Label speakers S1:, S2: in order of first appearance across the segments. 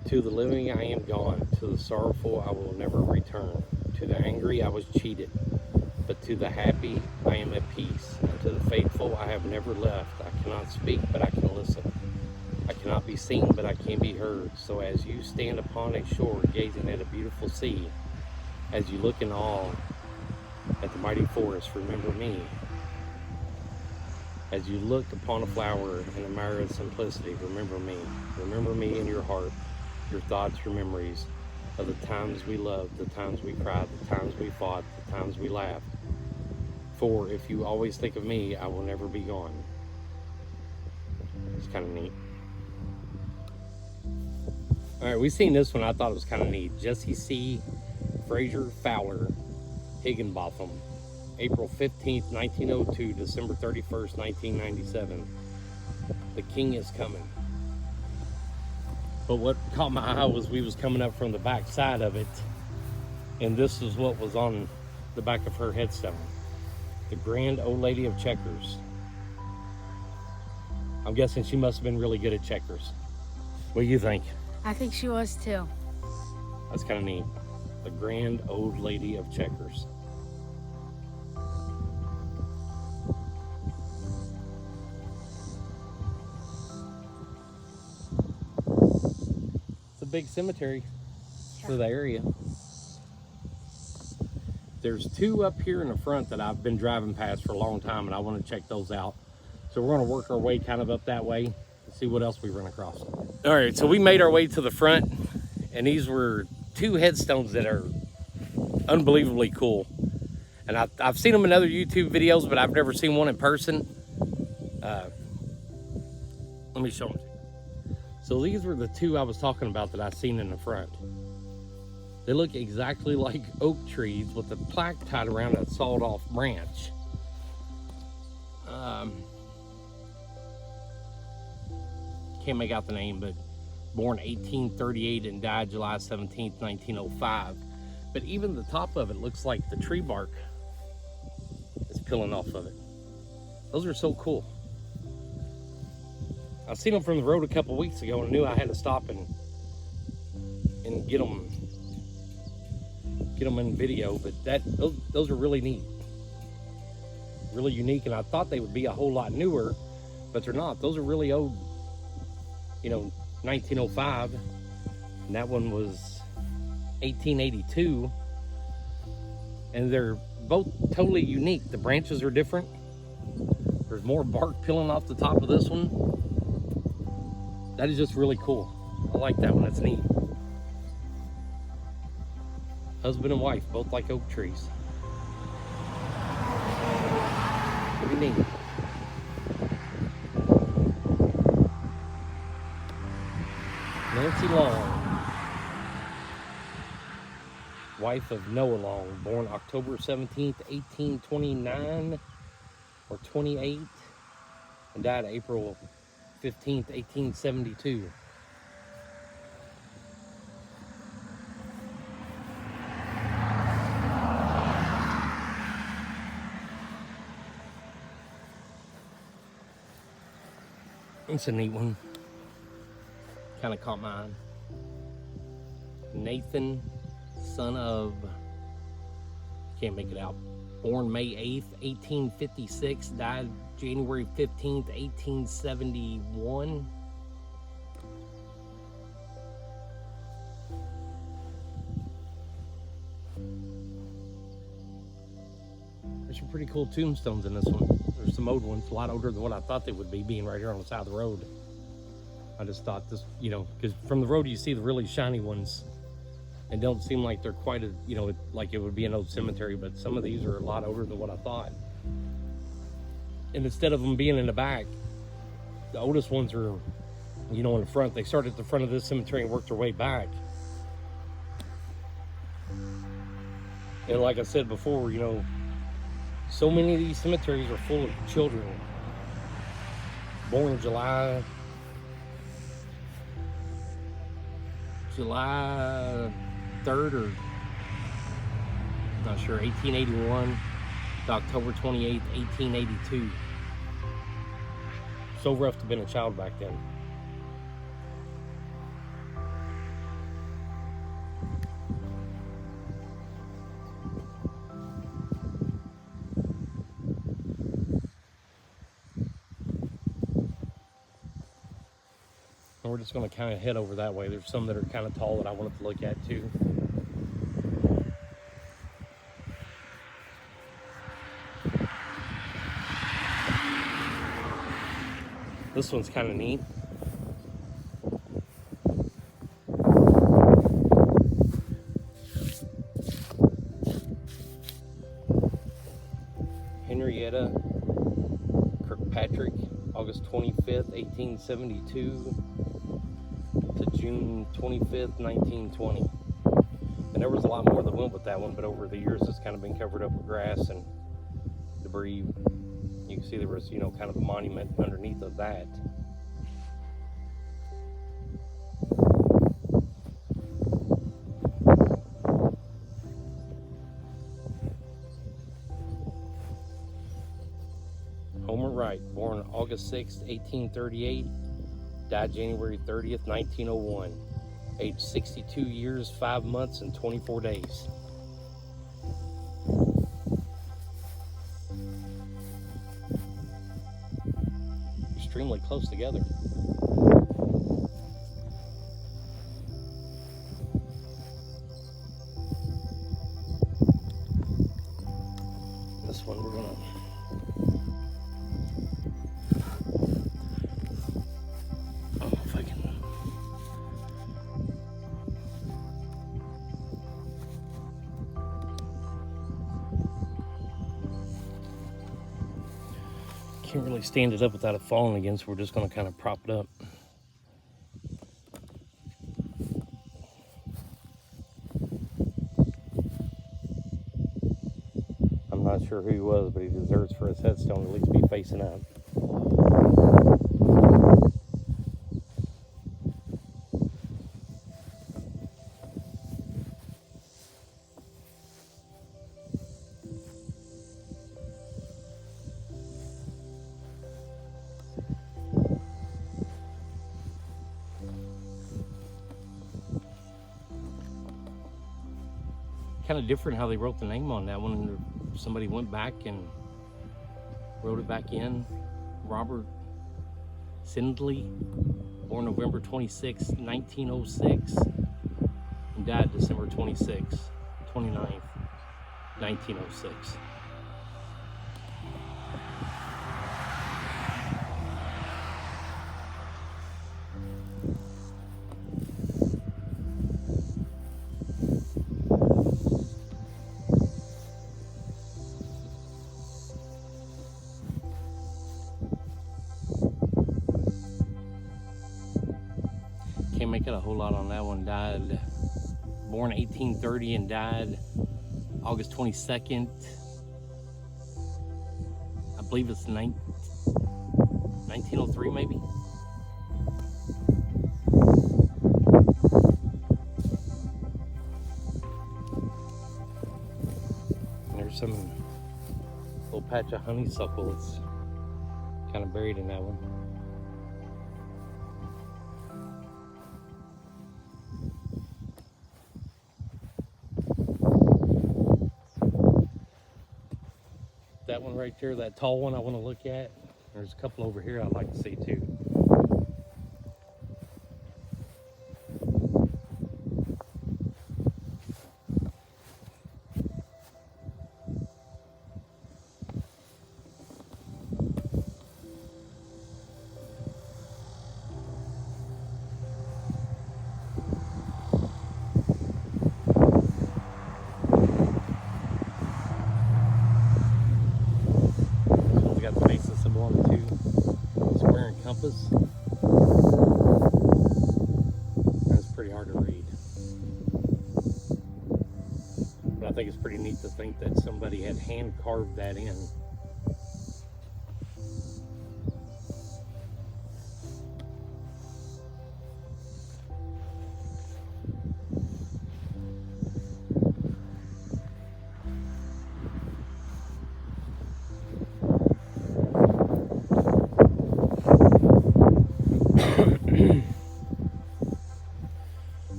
S1: To the living I am gone, to the sorrowful I will never return. To the angry I was cheated, but to the happy I am at peace. And to the faithful I have never left. I cannot speak, but I can listen. I cannot be seen, but I can be heard. So as you stand upon a shore gazing at a beautiful sea, as you look in awe at the mighty forest, remember me. As you look upon a flower and admire its simplicity, remember me. Remember me in your heart, your thoughts, your memories of the times we loved, the times we cried, the times we fought, the times we laughed. For if you always think of me, I will never be gone. It's kind of neat. All right, we seen this one. I thought it was kind of neat. Jesse C. Fraser Fowler, Higginbotham, April 15th, 1902, December 31st, 1997. The king is coming. But what caught my eye was we was coming up from the back side of it, and this is what was on the back of her headstone. The Grand Old Lady of Checkers. I'm guessing she must have been really good at checkers. What do you think?
S2: I think she was too.
S1: That's kind of neat. The Grand Old Lady of Checkers. It's a big cemetery for the area. There's two up here in the front that I've been driving past for a long time, and I want to check those out. So we're going to work our way kind of up that way and see what else we run across. All right, so we made our way to the front, and these were two headstones that are unbelievably cool. And I've seen them in other YouTube videos, but I've never seen one in person. Let me show them to you. So these were the two I was talking about that I seen in the front. They look exactly like oak trees with a plaque tied around a sawed off branch. Can't make out the name, but born 1838 and died July 17th, 1905. But even the top of it looks like the tree bark is peeling off of it. Those are so cool. I seen them from the road a couple weeks ago and knew I had to stop and get them in video, but those are really neat, really unique, and I thought they would be a whole lot newer, but they're not. Those are really old, 1905, and that one was 1882, and they're both totally unique. The branches are different. There's more bark peeling off the top of this one. That is just really cool. I like that one. That's neat. Husband and wife, both like oak trees. Pretty neat. Nancy Long, wife of Noah Long, born October 17th, 1829 or 28, and died April 15th, 1872. It's a neat one. Kind of caught my eye. Nathan, son of, can't make it out. Born May 8th, 1856, died January 15th, 1871. There's some pretty cool tombstones in this one. There's some old ones, a lot older than what I thought they would be, being right here on the side of the road. I just thought this, because from the road you see the really shiny ones and don't seem like they're quite a, like it would be an old cemetery, but some of these are a lot older than what I thought. And instead of them being in the back, the oldest ones are, in the front. They started at the front of this cemetery and worked their way back. And like I said before, so many of these cemeteries are full of children born July 3rd or not sure, 1881 to October 28th, 1882. So rough to have been a child back then. And we're just going to kind of head over that way. There's some that are kind of tall that I wanted to look at too. This one's kind of neat. Henrietta Kirkpatrick, August 25th, 1872 to June 25th, 1920. And there was a lot more that went with that one, but over the years it's kind of been covered up with grass and debris. You can see there was, kind of a monument underneath of that. Homer Wright, born August 6, 1838, died January 30th, 1901, age 62 years, 5 months, and 24 days. Extremely close together. This one we're gonna if I can can't really stand it up without it falling again, so we're just going to kind of prop it up. I'm not sure who he was, but he deserves for his headstone to at least be facing up. Kind of different how they wrote the name on that one. Somebody went back and wrote it back in. Robert Sindley, born November 26, 1906, and died December 29th, 1906. Can't make it a whole lot on that one. Died, born 1830 and died August 22nd. I believe it's 1903 maybe. And there's some little patch of honeysuckle that's kind of buried in that one. That one right there, that tall one I want to look at. There's a couple over here I'd like to see too. Compass. That's pretty hard to read. But I think it's pretty neat to think that somebody had hand carved that in.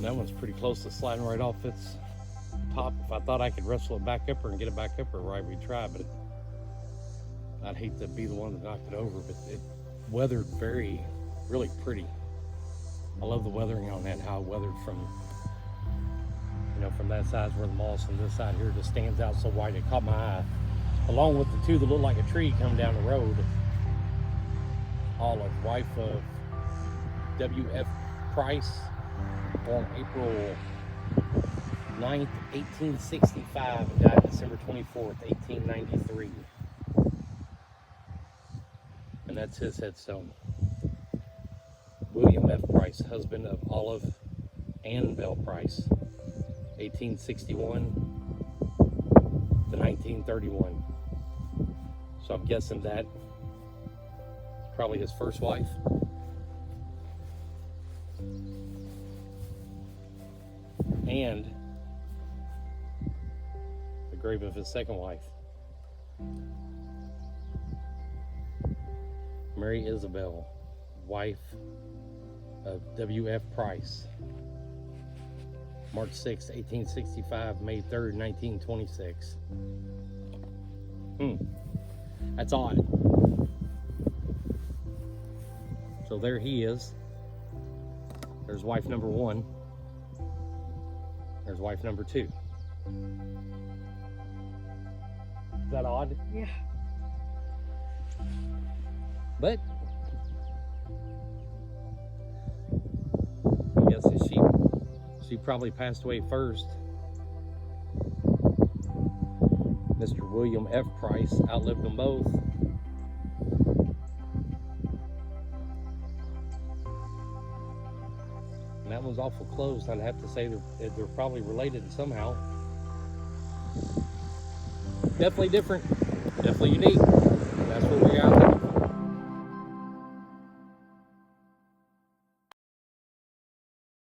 S1: That one's pretty close to sliding right off its top. If I thought I could wrestle it back up her and get it back up her, right, we'd try, but I'd hate to be the one that knocked it over, but it weathered really pretty. I love the weathering on that, how it weathered from, you know, from that side where the moss and this side here just stands out so white. It caught my eye. Along with the two that look like a tree coming down the road. Olive, wife of W.F. Price, born April 9th, 1865, and died December 24th, 1893. And that's his headstone. William F. Price, husband of Olive Ann Bell Price, 1861 to 1931. So I'm guessing that probably his first wife. And the grave of his second wife, Mary Isabel, wife of W.F. Price, March 6, 1865, May 3rd, 1926. That's odd. So there he is. There's wife number one. There's wife number two. Is that odd?
S2: Yeah.
S1: But I'm guessing she probably passed away first. Mr. William F. Price outlived them both. And that one's awful close. I'd have to say they're probably related somehow. Definitely different. Definitely unique.